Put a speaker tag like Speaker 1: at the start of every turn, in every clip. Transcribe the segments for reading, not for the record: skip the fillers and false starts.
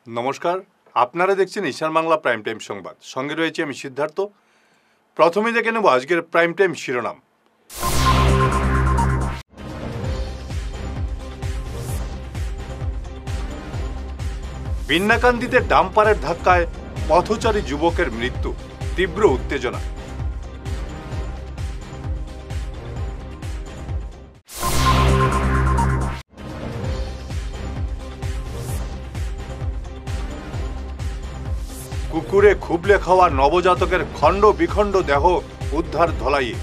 Speaker 1: नमस्कार আপনারা দেখছেন ঈশান বাংলা প্রাইম টাইম সংবাদ সঙ্গে রয়েছে আমি সিদ্ধার্থ। প্রথমে দেখে নেব আজকের প্রাইম টাইম শিরোনাম। বিন্নাকান্দিতে ডাম্পারের ধাক্কায় পথচারী যুবকের মৃত্যু, তীব্র উত্তেজনা। কুকুরে খুবলে খাওয়া নবজাতকের খণ্ড বিখণ্ড দেহ উদ্ধার ধলাইয়ে।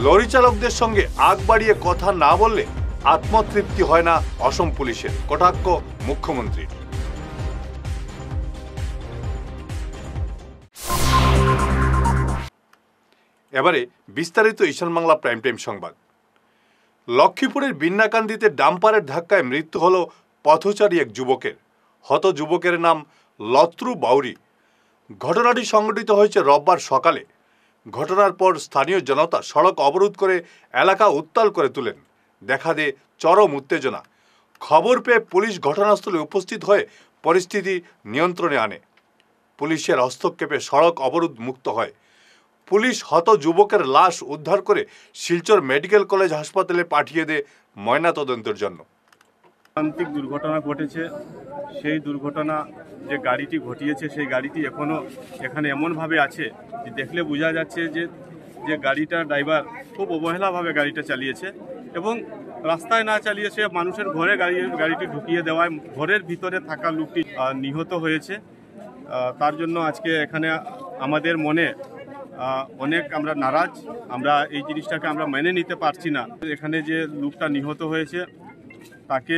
Speaker 1: লরি চালকদের সঙ্গে আগ বাড়িয়ে কথা না বললে আত্মতৃপ্তি হয় না অসম পুলিশের, কটাক্ষ মুখ্যমন্ত্রীর। এবারে বিস্তারিত ঈশান বাংলা প্রাইম টাইম সংবাদ। লক্ষ্মীপুরের বিন্নাকান্দিতে ডাম্পারের ধাক্কায় মৃত্যু হল পথচারী এক যুবকের। হত যুবকের নাম লত্রু বাউরি। ঘটনাটি সংঘটিত হয়েছে রোববার সকালে। ঘটনার পর স্থানীয় জনতা সড়ক অবরোধ করে এলাকা উত্তাল করে তোলেন। দেখা দেয় চরম উত্তেজনা। খবর পেয়ে পুলিশ ঘটনাস্থলে উপস্থিত হয়ে পরিস্থিতি নিয়ন্ত্রণে আনে। পুলিশের হস্তক্ষেপে সড়ক অবরোধ মুক্ত হয়। পুলিশ হত যুবকের লাশ উদ্ধার করে শিলচর মেডিকেল কলেজ হাসপাতালে পাঠিয়ে দেয় ময়নাতদন্তের জন্য।
Speaker 2: প্রান্তিক দুর্ঘটনা ঘটেছে, সেই দুর্ঘটনা যে গাড়িটি ঘটিয়েছে সেই গাড়িটি এখনও এখানে এমনভাবে আছে যে দেখলে বোঝা যাচ্ছে যে গাড়িটার ড্রাইভার খুব অবহেলাভাবে গাড়িটা চালিয়েছে এবং রাস্তায় না চালিয়ে সে মানুষের ঘরে গাড়িটি ঢুকিয়ে দেওয়ায় ঘরের ভিতরে থাকা লোকটি নিহত হয়েছে। তার জন্য আজকে এখানে আমাদের মনে অনেক আমরা নারাজ। আমরা এই জিনিসটাকে আমরা মেনে নিতে পারছি না। এখানে যে লোকটা নিহত হয়েছে তাকে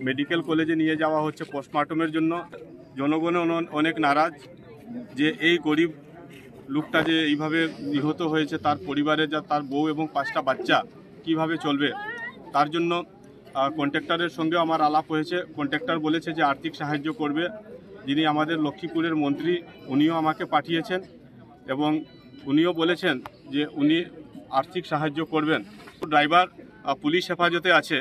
Speaker 2: মেডিকেল কলেজে নিয়ে যাওয়া হচ্ছে পোস্টমর্টমের জন্য। জনগণ অনেক নারাজ যে এই গরিব লোকটা যে এইভাবে নিহত হয়েছে, তার পরিবারে যা তার বউ এবং 5টা বাচ্চা কিভাবে চলবে। তার জন্য কন্ট্রাক্টরের সঙ্গে আমার আলাপ হয়েছে। কন্ট্রাক্টর বলেছে যে আর্থিক সাহায্য করবে। যিনি আমাদের লক্ষ্মীপুরের মন্ত্রী উনিও আমাকে পাঠিয়েছেন এবং উনিও বলেছেন যে উনি আর্থিক সাহায্য করবেন। ড্রাইভার পুলিশ হেফাজতে আছে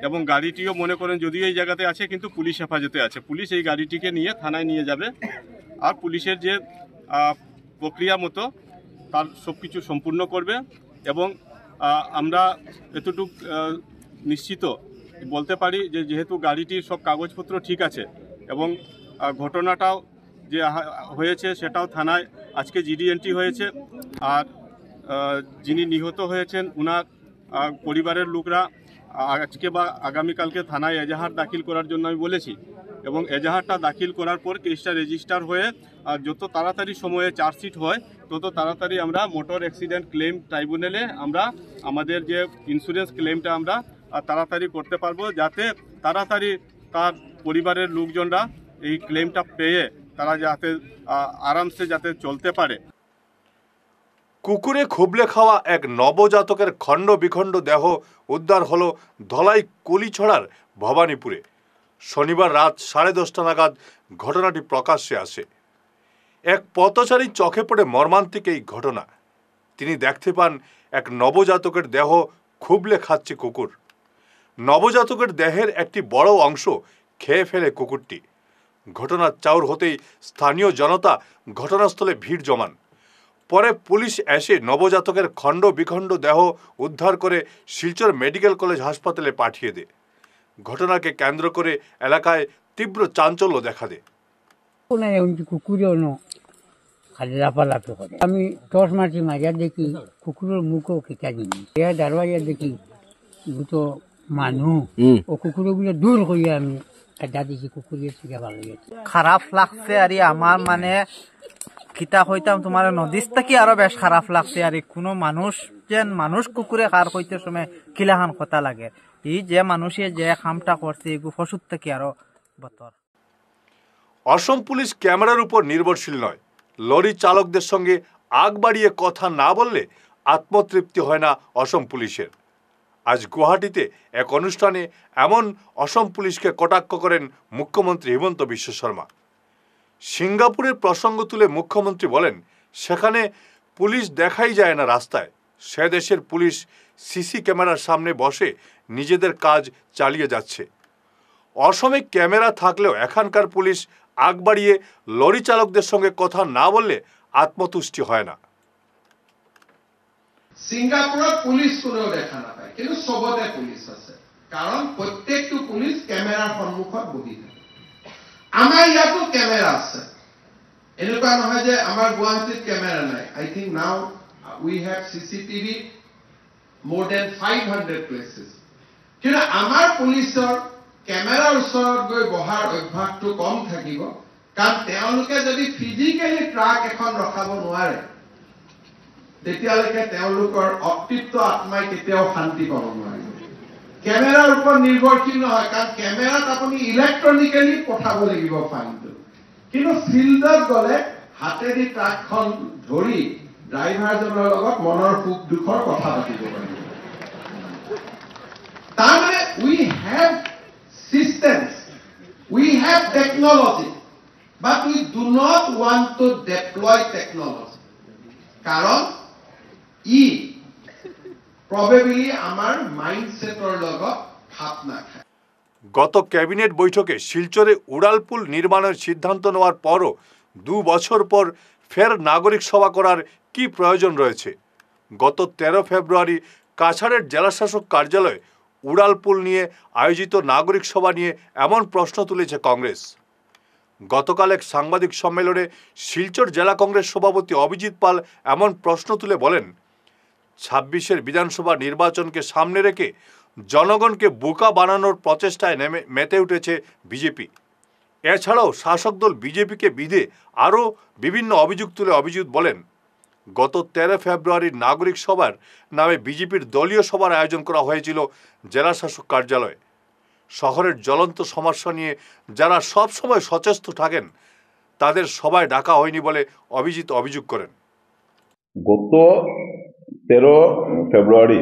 Speaker 2: এবং গাড়িটিও মনে করেন যদিও এই জায়গাতে আছে কিন্তু পুলিশ হেফাজতে আছে। পুলিশ এই গাড়িটিকে নিয়ে থানায় নিয়ে যাবে আর পুলিশের যে প্রক্রিয়া মতো তার সব কিছু সম্পূর্ণ করবে এবং আমরা এতটুকু নিশ্চিত বলতে পারি যে যেহেতু গাড়িটির সব কাগজপত্র ঠিক আছে এবং ঘটনাটাও যে হয়েছে সেটাও থানায় আজকে জিডি এন্ট্রি হয়েছে। আর যিনি নিহত হয়েছেন উনার পরিবারের লোকরা আজকে বা আগামীকালকে থানায় এজাহার দাখিল করার জন্য আমি বলেছি এবং এজাহারটা দাখিল করার পর কেসটা রেজিস্টার হয়ে যত তাড়াতাড়ি সময়ে চার্জশিট হয় তত তাড়াতাড়ি আমরা মোটর অ্যাক্সিডেন্ট ক্লেম ট্রাইব্যুনালে আমরা আমাদের যে ইন্স্যুরেন্স ক্লেমটা আমরা তাড়াতাড়ি করতে পারবো, যাতে তাড়াতাড়ি তার পরিবারের লোকজনরা এই ক্লেমটা পেয়ে তারা যাতে আরামসে যাতে চলতে পারে।
Speaker 1: কুকুরে খুবলে খাওয়া এক নবজাতকের খণ্ড বিখণ্ড দেহ উদ্ধার হলো ধলাই কুলিছড়ার ভবানীপুরে। শনিবার রাত 10:30 নাগাদ ঘটনাটি প্রকাশ্যে আসে। এক পথচারী চোখে পড়ে মর্মান্তিক এই ঘটনা। তিনি দেখতে পান এক নবজাতকের দেহ খুবলে খাচ্ছে কুকুর। নবজাতকের দেহের একটি বড় অংশ খেয়ে ফেলে কুকুরটি। ঘটনার চাউর হতেই স্থানীয় জনতা ঘটনাস্থলে ভিড় জমান। পরে পুলিশ এসে নবজাতকের খণ্ড বিখণ্ড দেহ উদ্ধার করে শিলচর মেডিকেল কলেজ হাসপাতালে পাঠিয়ে দেয়। ঘটনাকে কেন্দ্র করে এলাকায় তীব্র চাঞ্চল্য দেখা দেয়।
Speaker 3: আমি টর্চ মারছি, মারিয়া দেখি কুকুরের মুখও খিচা দিবি দারবাইয়া দেখি দুটো মানুষ ও কুকুরগুলো দূর করিয়া আমি দেখি কুকুরের থেকে ভালো গেছে।
Speaker 4: খারাপ লাগছে আর আমার মানে কিতা হইতাম তোমার নদীর থেকে আরো বেশ খারাপ লাগছে। আর কোনো মানুষ যেন মানুষ কুকুরে কার হইতে সময় কিলাখান কথা লাগে। এই যে মানুষে যে কামটা করছে এগুলো পশুর থেকে আরো বতর।
Speaker 1: অসম পুলিশ ক্যামেরার উপর নির্ভরশীল নয়। লরি চালকদের সঙ্গে আগ বাড়িয়ে কথা না বললে আত্মতৃপ্তি হয় না অসম পুলিশের। আজ গুয়াহাটিতে এক অনুষ্ঠানে এমন অসম পুলিশকে কটাক্ষ করেন মুখ্যমন্ত্রী হিমন্ত বিশ্ব শর্মা। সিঙ্গাপুরের প্রসঙ্গ তুলে মুখ্যমন্ত্রী বলেন, সেখানে পুলিশ দেখাই যায় না রাস্তায়। সে দেশের পুলিশ সিসি ক্যামেরার সামনে বসে নিজেদের কাজ চালিয়ে যাচ্ছে। অসমে ক্যামেরা থাকলেও এখানকার পুলিশ আগ বাড়িয়ে লরি চালকদের সঙ্গে কথা না বললে আত্মতুষ্টি হয় না।
Speaker 5: সিঙ্গাপুৰত পুলিশ কোনেও দেখা নাপায়, কিন্তু সবতে পুলিশ আছে, কাৰণ প্ৰত্যেকটো পুলিশ কেমেৰাৰ সন্মুখত বহি থাকে। আমাৰ ইয়াতো কেমেৰা আছে, এনেকুৱা নহয় যে আমাৰ গুৱাহাটীত কেমেৰা নাই। I think now we have CCTV more than 500 places. কিন্তু আমাৰ পুলিচৰ কেমেৰাৰ ওচৰত গৈ বহাৰ অভ্যাসটো কম থাকিব, কাৰণ তেওঁলোকে যদি ফিজিকেলি ট্ৰাক এখন ৰখাব নোৱাৰে তেতিয়ালৈকে তেওঁলোকৰ অতৃপ্ত আত্মাই কেতিয়াও শান্তি পাব নোৱাৰিব। কেমেৰাৰ ওপৰত নিৰ্ভৰশীল নহয়, কাৰণ কেমেৰাত আপুনি ইলেক্ট্ৰনিকেলি পঠাব লাগিব ফাইলটো, কিন্তু ফিল্ডত গ'লে হাতেদি ট্ৰাকখন ধৰি ড্ৰাইভাৰজনৰ লগত মনৰ সুখ দুখৰ কথা পাতিব পাৰিব। তাৰমানে we have systems, we have technology, but we do not want to deploy technology. Karon E probably আমার মাইন্ডসেটৰ লগত খাপ নাখায়।
Speaker 1: গত ক্যাবিনেট বৈঠকে শিলচরে উড়ালপুল নির্মাণের সিদ্ধান্ত নেওয়ার পরও 2 বছর পর ফের নাগরিক সভা করার কি প্রয়োজন রয়েছে? গত 13 ফেব্রুয়ারি কাছাড়ের জেলাশাসক কার্যালয়ে উড়ালপুল নিয়ে আয়োজিত নাগরিক সভা নিয়ে এমন প্রশ্ন তুলেছে কংগ্রেস। গতকাল এক সাংবাদিক সম্মেলনে শিলচর জেলা কংগ্রেস সভাপতি অভিজিৎ পাল এমন প্রশ্ন তুলে বলেন, 26-এর বিধানসভা নির্বাচনকে সামনে রেখে জনগণকে বোকা বানানোর প্রচেষ্টায় মেতে উঠেছে বিজেপি। এছাড়াও শাসক দল বিজেপিকে বিধে আরও বিভিন্ন অভিযোগ তুলে অভিজিৎ বলেন, গত 13 ফেব্রুয়ারির নাগরিক সভার নামে বিজেপির দলীয় সভার আয়োজন করা হয়েছিল জেলা শাসক কার্যালয়ে। শহরের জ্বলন্ত সমস্যা নিয়ে যারা সব সময় সচেষ্ট থাকেন তাদের সভায় ডাকা হয়নি বলে অভিজিৎ অভিযোগ করেন।
Speaker 6: গত 13 ফেব্রুয়ারি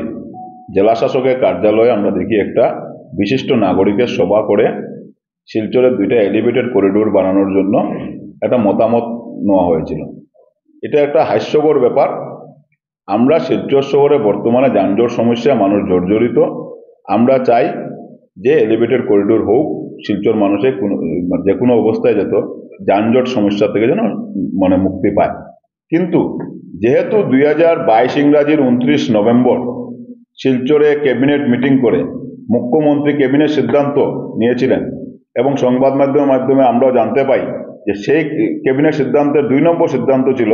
Speaker 6: জেলা শাসকের কার্যালয়ে আমরা দেখি একটা বিশিষ্ট নাগরিকের সভা করে শিলচরের 2টা এলিভেটেড করিডোর বানানোর জন্য একটা মতামত নেওয়া হয়েছিল। এটা একটা হাস্যকর ব্যাপার। আমরা শিলচর শহরে বর্তমানে যানজট সমস্যা, মানুষ জর্জরিত। আমরা চাই যে এলিভেটেড করিডোর হোক, শিলচর মানুষের যে কোনো অবস্থায় যেত যানজট সমস্যা থেকে যেন মুক্তি পায়। কিন্তু যেহেতু 2022 ইংরাজির 29 নভেম্বর শিলচরে ক্যাবিনেট মিটিং করে মুখ্যমন্ত্রী ক্যাবিনেট সিদ্ধান্ত নিয়েছিলেন এবং সংবাদ মাধ্যমের মাধ্যমে আমরাও জানতে পাই যে সেই ক্যাবিনেট সিদ্ধান্তের 2 নম্বর সিদ্ধান্ত ছিল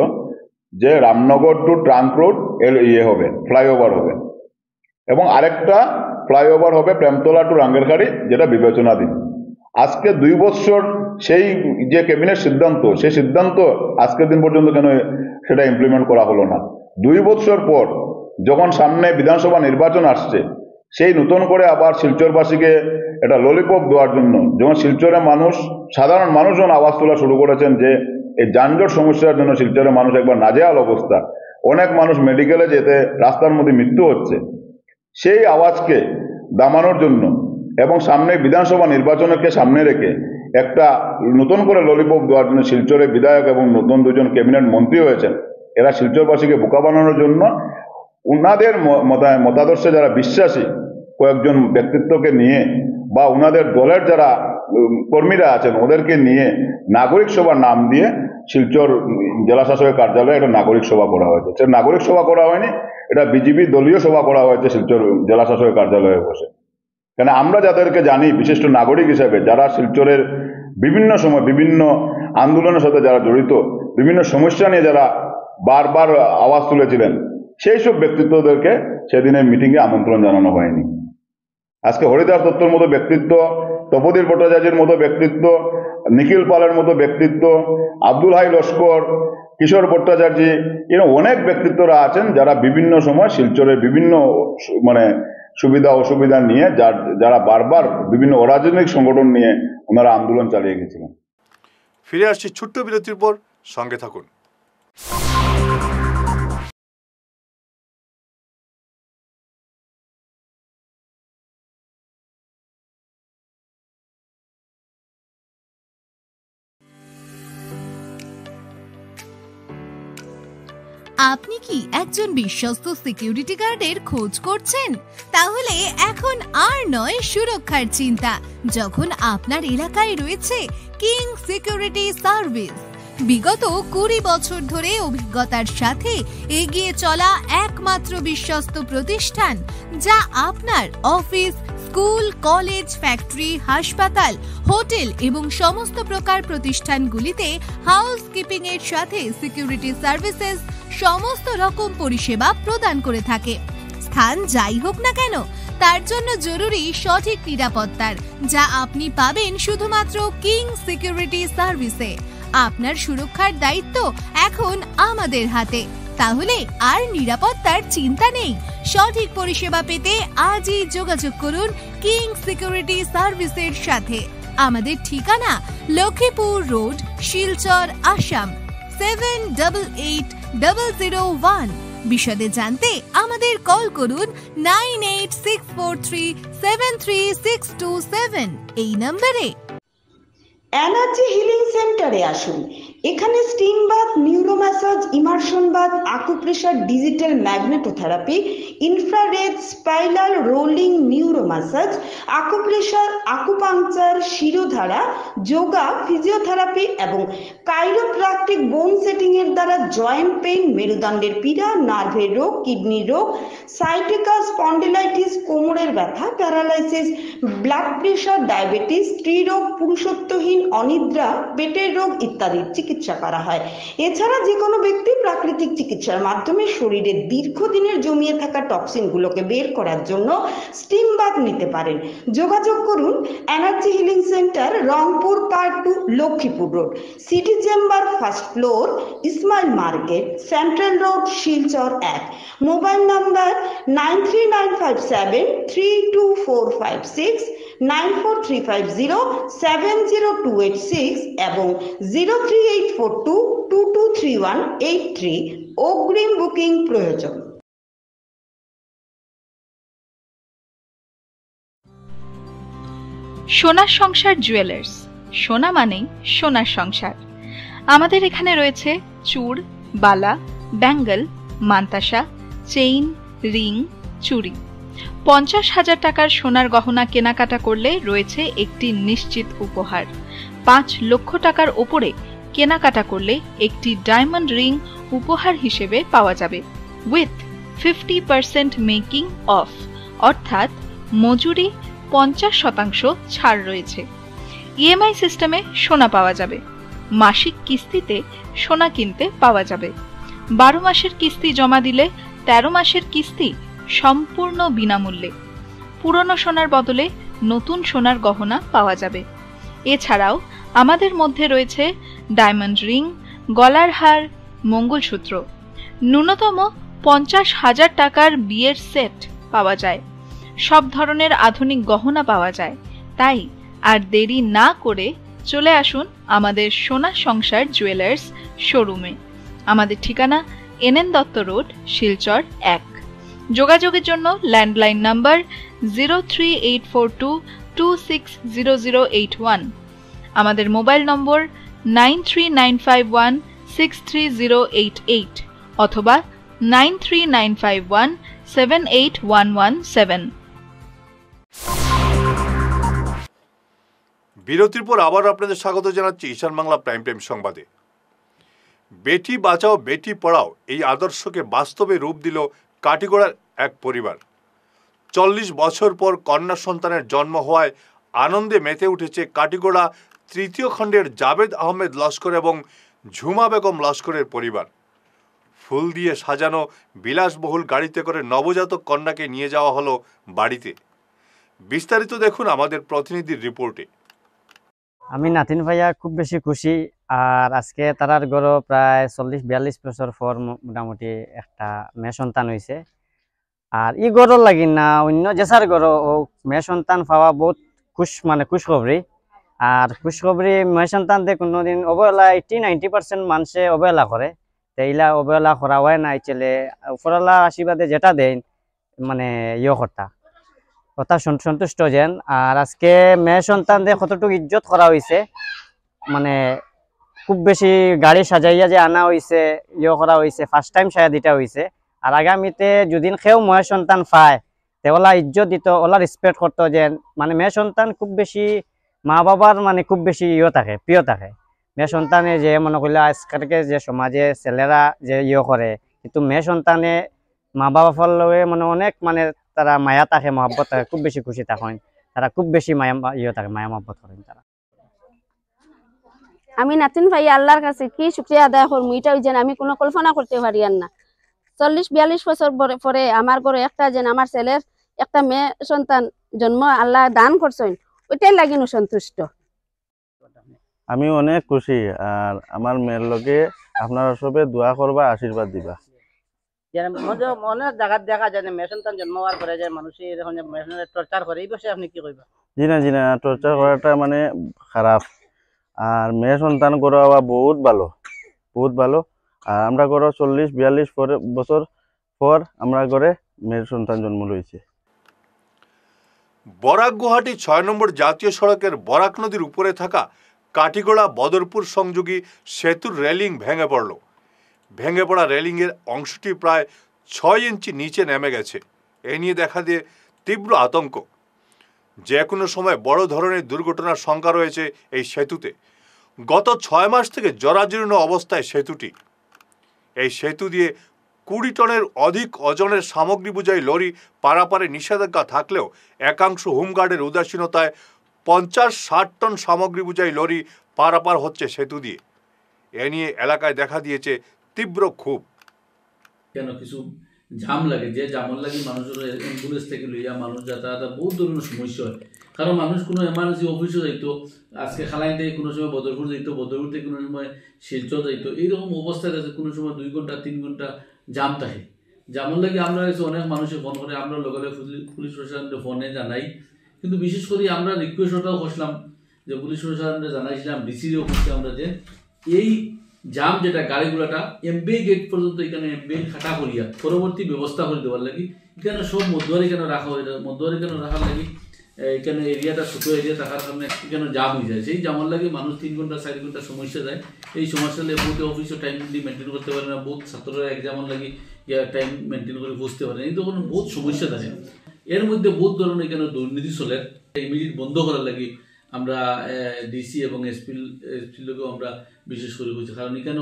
Speaker 6: যে রামনগর টু ট্রাঙ্ক রোড হবে, ফ্লাইওভার হবে, এবং আরেকটা ফ্লাইওভার হবে প্রেমতলা টু রাঙ্গেরখাড়ি, যেটা বিবেচনাধীন। আজকে 2 বছর সেই যে ক্যাবিনেট সিদ্ধান্ত, সেই সিদ্ধান্ত আজকের দিন পর্যন্ত কেন সেটা ইমপ্লিমেন্ট করা হলো না? 2 বছর পর যখন সামনে বিধানসভা নির্বাচন আসছে, সেই নতুন করে আবার শিলচরবাসীকে এটা ললিপপ দেওয়ার জন্য যখন শিলচরের মানুষ, সাধারণ মানুষজন আওয়াজ তোলা শুরু করেছেন যে এই যানজট সমস্যার জন্য শিলচরের মানুষ একবার নাজেহাল অবস্থা, অনেক মানুষ মেডিকেলে যেতে রাস্তার মধ্যে মৃত্যু হচ্ছে, সেই আওয়াজকে দামানোর জন্য এবং সামনে বিধানসভা নির্বাচনকে সামনে রেখে একটা নতুন করে ললিপপ দেওয়ার জন্য শিলচরের বিধায়ক এবং নতুন 2জন ক্যাবিনেট মন্ত্রী হয়েছেন। এরা শিলচরবাসীকে বোকা বানানোর জন্য উনাদের মতাদর্শে যারা বিশ্বাসী কয়েকজন ব্যক্তিত্বকে নিয়ে বা উনাদের দলের যারা কর্মীরা আছেন ওদেরকে নিয়ে নাগরিক সভার নাম দিয়ে শিলচর জেলা শাসকের কার্যালয়ে একটা নাগরিক সভা করা হয়েছে। সেটা নাগরিক সভা করা হয়নি, এটা বিজেপি দলীয় সভা করা হয়েছে শিলচর জেলা শাসকের কার্যালয়ে বসে। কেন আমরা যাদেরকে জানি বিশিষ্ট নাগরিক হিসেবে, যারা শিলচরের বিভিন্ন সময় বিভিন্ন আন্দোলনের সাথে যারা জড়িত, বিভিন্ন সমস্যা নিয়ে যারা বারবার আওয়াজ তুলেছিলেন, সেই সব ব্যক্তিত্বদেরকে সেদিনের মিটিংয়ে আমন্ত্রণ জানানো হয়নি। আজকে হরিদাস দত্তর মতো ব্যক্তিত্ব, তপোদীপ ভট্টাচার্যের মতো ব্যক্তিত্ব, নিখিল পালের মতো ব্যক্তিত্ব, আব্দুল হাই লস্কর, কিশোর ভট্টাচার্য, এরকম অনেক ব্যক্তিত্বরা আছেন যারা বিভিন্ন সময় শিলচরের বিভিন্ন সুবিধা অসুবিধা নিয়ে যারা বারবার বিভিন্ন অরাজনৈতিক সংগঠন নিয়ে ওনারা আন্দোলন চালিয়ে গেছিলেন।
Speaker 1: ফিরে আসছি ছোট্ট বিরতির পর, সঙ্গে থাকুন।
Speaker 7: আপনি কি একজন বিশ্বস্ত সিকিউরিটি গার্ডের খোঁজ করছেন? তাহলে এখন আর নয় সুরক্ষার চিন্তা, যখন আপনার এলাকায় রয়েছে কিং সিকিউরিটি সার্ভিস। বিগত 20 বছর ধরে অভিজ্ঞতার সাথে এগিয়ে চলা একমাত্র বিশ্বস্ত প্রতিষ্ঠান, যা আপনার অফিস, স্কুল, কলেজ, ফ্যাক্টরি, হাসপাতাল, হোটেল এবং সমস্ত প্রকার প্রতিষ্ঠানগুলিতে হাউসকিপিং এর সাথে সিকিউরিটি সার্ভিসেস সমস্ত রকম পরিষেবা প্রদান করে থাকে। স্থান যাই হোক না কেন, তার জন্য জরুরি সঠিক নিরাপত্তার, যা আপনি পাবেন শুধুমাত্র কিং সিকিউরিটি সার্ভিসে। আপনার সুরক্ষার দায়িত্ব এখন আমাদের হাতে, তাহলে আর নিরাপত্তার চিন্তা নেই। সঠিক পরিষেবা পেতে আজই যোগাযোগ করুন কিং সিকিউরিটি সার্ভিসের সাথে। আমাদের ঠিকানা লক্ষ্মীপুর রোড, শিলচর, আসাম 788001। বিশদে জানতে আমাদের কল করুন 9864373627 এই নম্বরে।
Speaker 8: এনার্জি হিলিং সেন্টারে আসুন। এখানে steam bath, neuro massage, immersion bath, acupressure, digital magnetotherapy, infrared, spiral, rolling, neuro massage, acupressure, acupuncture, shirodhara, yoga, physiotherapy এবং কাইরোপ্র্যাকটিক বোন সেটিং এর দ্বারা জয়েন্ট পেইন, মেরুদণ্ডের পীড়া, নার্ভের রোগ, কিডনির রোগ, সাইটিকা, স্পন্ডিলাইটিস, কোমরের ব্যথা, প্যারালাইসিস, ব্লাড প্রেশার, ডায়াবেটিস, স্ত্রীরোগ, পুরুষত্বহীন, অনিদ্রা, পেটের রোগ ইত্যাদির চিকিৎসা করা হয়। এছাড়া যে কোনো ব্যক্তি প্রাকৃতিক চিকিৎসার মাধ্যমে শরীরের দীর্ঘদিনের জমিয়ে থাকা টক্সিনগুলোকে বের করার জন্য স্টিম বাথ নিতে পারেন। যোগাযোগ করুন energy healing centre, Rangpur part 2, Lakshmipur road, city chamber, first floor, Ismail market, central road, Silchar 1। Mobile number 9395732456, 9435070286 এবং 03842223183। অগ্রিম বুকিং প্রয়োজন।
Speaker 9: সোনার সংসার জুয়েলার্স। সোনা মানেই সোনার সংসার। আমাদের এখানে রয়েছে চূড়, বালা, ব্যাঙ্গল, মান্তাসা, চেইন, রিং, চুড়ি। 50,000 টাকার সোনার গহনা কেনাকাটা করলে রয়েছে একটি নিশ্চিত উপহার। 5 লক্ষ টাকার ওপরে কেনাকাটা করলে একটি ডায়মন্ড রিং উপহার হিসেবে পাওয়া যাবে, উইথ 50% মেকিং অফ, অর্থাৎ মজুরি 50% ছাড় রয়েছে। ইএমআই সিস্টেমে সোনা পাওয়া যাবে। মাসিক কিস্তিতে সোনা কিনতে পাওয়া যাবে। 12 মাসের কিস্তি জমা দিলে 13 মাসের কিস্তি সম্পূর্ণ বিনামূল্যে। পুরনো সোনার বদলে নতুন সোনার গহনা পাওয়া যাবে। এছাড়াও আমাদের মধ্যে রয়েছে ডায়মন্ড রিং, গলার হার, মঙ্গলসূত্র। ন্যূনতম 50,000 টাকার বিয়ের সেট পাওয়া যায়। সব ধরনের আধুনিক গহনা পাওয়া যায়। তাই আর দেরি না করে চলে আসুন আমাদের সোনা সংসার জুয়েলার্স শোরুমে। আমাদের ঠিকানা এনএন দত্ত রোড, শিলচর 1। যোগাযোগের জন্য ল্যান্ডলাইন নাম্বার 03842260081, আমাদের মোবাইল নম্বর 9395163088 অথবা 9395178117।
Speaker 1: বিরতির পর আবার আপনাদের স্বাগত জানাচ্ছি ঈশান বাংলা প্রাইম টাইম সংবাদে। বেটি বাঁচাও বেটি পড়াও এই আদর্শকে বাস্তবে রূপ দিল কাটিগড়ার এক পরিবার। 40 বছর পর কন্যা সন্তানের জন্ম হওয়ায় আনন্দে মেতে উঠেছে কাটিগড়া 3য় খণ্ডের জাবেদ আহমেদ লস্কর এবং ঝুমা বেগম লস্করের পরিবার। ফুল দিয়ে সাজানো বিলাসবহুল গাড়িতে করে নবজাতক কন্যাকে নিয়ে যাওয়া হলো বাড়িতে। বিস্তারিত দেখুন আমাদের প্রতিনিধির রিপোর্টে।
Speaker 10: আমি নাতিন ভাইয়া খুব বেশি খুশি। আর আজকে তারার গড় প্রায় 40-42 বছর পর মোটামুটি একটা মেয়ে সন্তান হয়েছে। আর ই গড় লাগি না অন্য জেসার গড় ও মেয়ে সন্তান পাওয়া বহুত খুশখবরি। আর খুশখবরি মেয়ে সন্তান দিয়ে কোনোদিন অবহেলা 80-90% মানুষে অবহেলা করে। এইলা অবহেলা করা হয় না। ছেলে উপরওয়ালার আশীর্বাদে যেটা দেন কথা সন্তুষ্ট যেন। আর আজকে মেয়ে সন্তান দিয়ে কতটুকু ইজ্জত করা হয়েছে, খুব বেশি গাড়ি সাজাইয়া যে আনা হয়েছে ইয়ে করা হয়েছে, ফার্স্ট টাইম সাজা দিটা হয়েছে। আর আগামীতে যদি কেউ মেয়ে সন্তান পায় তে ওলা ইজ্জত দিত, ওলা রেসপেক্ট করতো, যে মানে মেয়ে সন্তান খুব বেশি মা বাবার মানে খুব বেশি ইয়ে থাকে, প্রিয় থাকে। মেয়ে সন্তানে যে মনে করলে আজকালকে যে সমাজে ছেলেরা যে ইয়ে করে, কিন্তু মেয়ে সন্তানে মা বাবার লগে মানে অনেক মানে তারা মায়া থাকে, মহব্বত থাকে, খুব বেশি খুশি থাকেন তারা, খুব বেশি মায়া ইয়ে থাকে, মায়া মহব্বত করেন তারা।
Speaker 11: আমি নাতিন ভাই আল্লাহর কাছে কি শুকরিয়া আদায় করবো, এটা যেন আমি কোনো কল্পনা করতে পারি না। 40-42 বছর পরে আমার ঘরে একটা যেন আমার ছেলের একটা মেয়ে সন্তান জন্ম আল্লাহ দান করছেন, ওইটাই লাগিন সন্তুষ্ট।
Speaker 12: আমি অনেক খুশি। আর আমার মেয়ের লগে আপনারা সবে দোয়া করবা, আশীর্বাদ দিবা।
Speaker 4: অনেক জায়গা দেখা যায় মেয়ে সন্তান জন্ম হওয়ার পরে যে মানুষ এরকম টর্চার করে, এই বিষয়ে আপনি কি কইবা?
Speaker 12: জি না, টর্চার করাটা মানে খারাপ। আর মেয়ে সন্তান গড় হওয়া বহুত ভালো। আর আমরা গড় 40-42 বছর পর আমরা গড়ে মেয়ের সন্তান জন্ম লইছে।
Speaker 1: বরাক গুয়াহাটি 6 নম্বর জাতীয় সড়কের বরাক নদীর উপরে থাকা কাঠিগড়া বদরপুর সংযোগী সেতুর রেলিং ভেঙে পড়ল। ভেঙে পড়া রেলিংয়ের অংশটি প্রায় 6 ইঞ্চি নিচে নেমে গেছে। এ নিয়ে দেখা দিয়ে তীব্র আতঙ্ক। যে কোনো সময় বড় ধরনের দুর্ঘটনার শঙ্কা রয়েছে এই সেতুতে। গত 6 মাস থেকে জরাজীর্ণ অবস্থায় সেতুটি। এই সেতু দিয়ে 20 টনের অধিক ওজনের সামগ্রী বোঝাই লরি পারাপারে নিষেধাজ্ঞা থাকলেও একাংশ হোমগার্ডের উদাসীনতায় 50-60 টন সামগ্রী বোঝাই লরি পারাপার হচ্ছে সেতু দিয়ে। এ নিয়ে এলাকায় দেখা দিয়েছে তীব্র ক্ষোভ।
Speaker 13: কেন কিছু জাম লাগে, যে জামর লাগে মানুষের অ্যাম্বুলেন্স থেকে লইয়া মানুষ যাতায়াত বহুত ধরনের সমস্যা হয়। কারণ মানুষ কোনো এমার্জেন্সি অফিসও যাইতো, আজকে খালাইন থেকে কোনো সময় বদরপুর যাইতো, বদরপুর থেকে কোনো সময় শিলচর যাইতো, এইরকম অবস্থায় আছে কোনো সময় 2 ঘন্টা 3 ঘন্টা জাম থাকে। জামর লাগে আমরা অনেক মানুষে ফোন করে, আমরা লগে পুলিশ প্রশাসনকে ফোনে জানাই। কিন্তু বিশেষ করে আমরা রিকোয়েস্টটাও করলাম যে পুলিশ প্রশাসনকে জানাইছিলাম, ডিসির অফিসে আমরা, যে এই জাম যেটা গাড়িগুলাটা এমবিআই গেট পর্যন্ত এখানে এমবিআই খাটা করিয়া পরবর্তী ব্যবস্থা করে দেওয়ার লাগি। এখানে সব মধ্যবাড়ি কেন রাখা হয়, মধ্যবাড়ি কেন রাখার লাগি এখানে এরিয়াটা ছোট এরিয়া থাকার কারণে এখানে জাম হয়ে যায়। সেই জামার লাগে মানুষ 3 ঘন্টা 4 ঘন্টা সমস্যা যায়। এই সমস্যা হলে বহুত অফিসও টাইম মেনটেন করতে পারে না, বহুত ছাত্ররা এক্সামের লাগে টাইম মেনটেন করে বুঝতে পারে না, এই তখন বহুত সমস্যা থাকে। এর মধ্যে বহুত ধরনের এখানে দুর্নীতি চলে, ইমিডিয়েট বন্ধ করার লাগে আমরা ডিসি এবং এসপির লোকেও আমরা বিশেষ করে বলছি। কারণ এখানে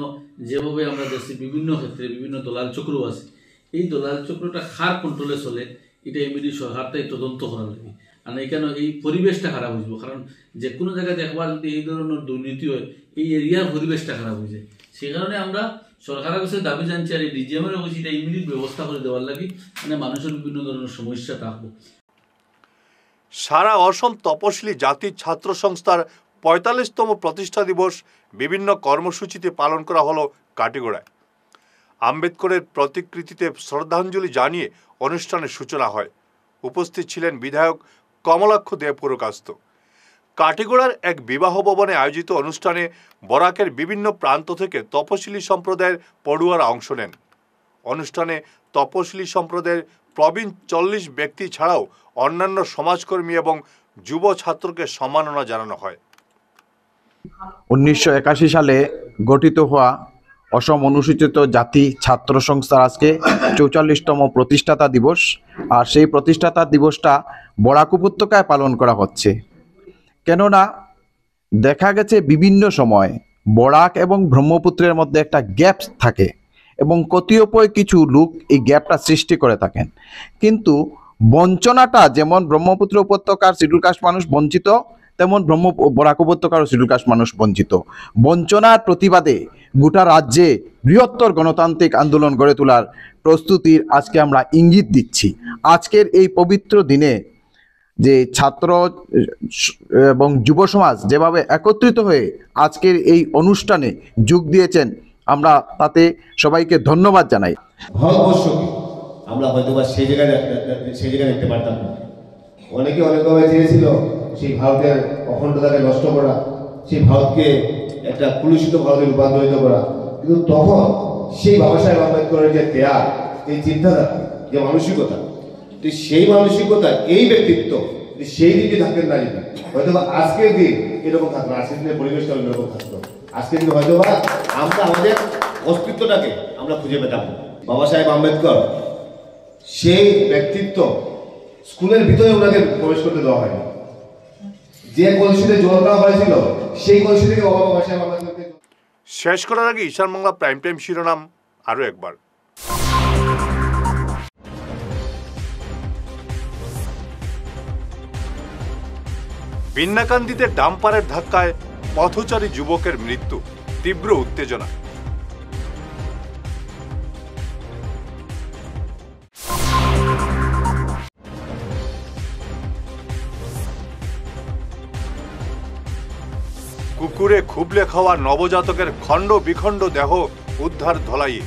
Speaker 13: যেভাবে আমরা দেখছি বিভিন্ন ক্ষেত্রে বিভিন্ন দলাল চক্র আছে, এই দলাল চক্রটা কার কন্ট্রোলে চলে এটা ইমিডিয়েট সরকারটাই তদন্ত করার লাগে। আর এখানে এই পরিবেশটা খারাপ হয়ে যাবে। কারণ যে কোনো জায়গায় দেখবার যদি এই ধরনের দুর্নীতি হয়, এই এরিয়ার পরিবেশটা খারাপ হয়ে যায়। সেই কারণে আমরা সরকারের কাছে দাবি জানছি, আর এই ডিজিএমের অফিসে এটা ইমিডিয়েট ব্যবস্থা করে দেওয়ার লাগে, মানে মানুষের বিভিন্ন ধরনের সমস্যা থাকবো।
Speaker 1: সারা অসম তপশিলি জাতি ছাত্র সংস্থার 45তম প্রতিষ্ঠা দিবস বিভিন্ন কর্মসূচিতে পালন করা হলো কাটিগড়ায়। আম্বেদকরের প্রতিকৃতিতে শ্রদ্ধাঞ্জলি জানিয়ে অনুষ্ঠানের সূচনা হয়। উপস্থিত ছিলেন বিধায়ক কমলাক্ষ দেব পুরকাস্ত। কাটিগড়ার এক বিবাহ ভবনে আয়োজিত অনুষ্ঠানে বরাকের বিভিন্ন প্রান্ত থেকে তপশিলি সম্প্রদায়ের পড়ুয়ারা অংশ নেন। অনুষ্ঠানে তপশিলি সম্প্রদায়ের প্রবীণ 40 ব্যক্তি ছাড়াও অন্যান্য সমাজকর্মী এবং যুব ছাত্রকে সম্মাননা জানানো হয়।
Speaker 14: 1981 সালে গঠিত হওয়া অসম অনুসূচিত জাতি ছাত্র সংস্থার আজকে 44তম প্রতিষ্ঠাতা দিবস। আর সেই প্রতিষ্ঠাতা দিবসটা বরাক উপত্যকায় পালন করা হচ্ছে। কেননা দেখা গেছে বিভিন্ন সময় বরাক এবং ব্রহ্মপুত্রের মধ্যে একটা গ্যাপ থাকে এবং কতিপয় কিছু লোক এই গ্যাপটা সৃষ্টি করে থাকেন। কিন্তু বঞ্চনাটা যেমন ব্রহ্মপুত্র উপত্যকার শিডিউল কাস্ট মানুষ বঞ্চিত, তেমন বরাক উপত্যকার শিডিউল কাস্ট মানুষ বঞ্চিত। বঞ্চনার প্রতিবাদে গোটা রাজ্যে বৃহত্তর গণতান্ত্রিক আন্দোলন গড়ে তোলার প্রস্তুতির আজকে আমরা ইঙ্গিত দিচ্ছি। আজকের এই পবিত্র দিনে যে ছাত্র এবং যুব সমাজ যেভাবে একত্রিত হয়ে আজকের এই অনুষ্ঠানে যোগ দিয়েছেন, আমরা তাতে সবাইকে ধন্যবাদ জানাই।
Speaker 15: ভারতবর্ষকে আমরা হয়তো বা সেই জায়গায় দেখতে পারতাম না। অনেকে অনেকভাবে চেয়েছিল সেই ভারতের অখণ্ডতাকে নষ্ট করা, সেই ভারতকে একটা কুলুষিত ভারতে রূপান্তরিত করা। কিন্তু তখন সেই বাবা সাহেব আম্বেদকরের যে ত্যাগ, এই চিন্তাধারা, যে মানসিকতা, তো সেই মানসিকতা, এই ব্যক্তিত্ব সেই দিকে থাকতেন না, যেটা হয়তো বা আজকের দিন এরকম থাকতো, আজকের দিনের পরিবেশটা এরকম থাকতো। আজকে কিন্তু হয়তো বা আমরা আমাদের অস্তিত্বটাকে আমরা খুঁজে পেতাম। বাবা সাহেব আম্বেদকর সেই ব্যক্তিত্ব স্কুলের ভিতরে ওনাকে প্রবেশ করতে দেওয়া হয়নি। যে কলসিতে জল দেওয়া হয়েছিল সেই কলসি থেকে বাবা সাহেব আম্বেদকরকে।
Speaker 1: শেষ করার আগে ঈশান বাংলা প্রাইম টাইম শিরোনাম আরো একবার। বিন্নাকান্দিতে ডাম্পারের ধাক্কায় পথচারী যুবকের মৃত্যু, তীব্র উত্তেজনা। কুকুরে খুবলে খাওয়া নবজাতকের খণ্ড বিখণ্ড দেহ উদ্ধার ধলাইয়ে।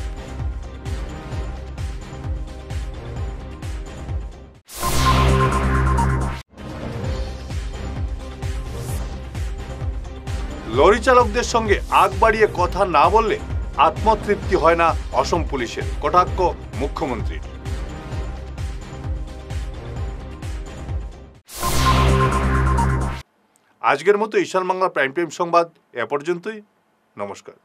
Speaker 1: লরি চালকদের সঙ্গে আগ বাড়িয়ে কথা না বললে আত্মতৃপ্তি হয় না অসম পুলিশের, কটাক্ষ মুখ্যমন্ত্রীর। আজকের মতো ঈশান বাংলা প্রাইম টাইম সংবাদ এ পর্যন্তই। নমস্কার।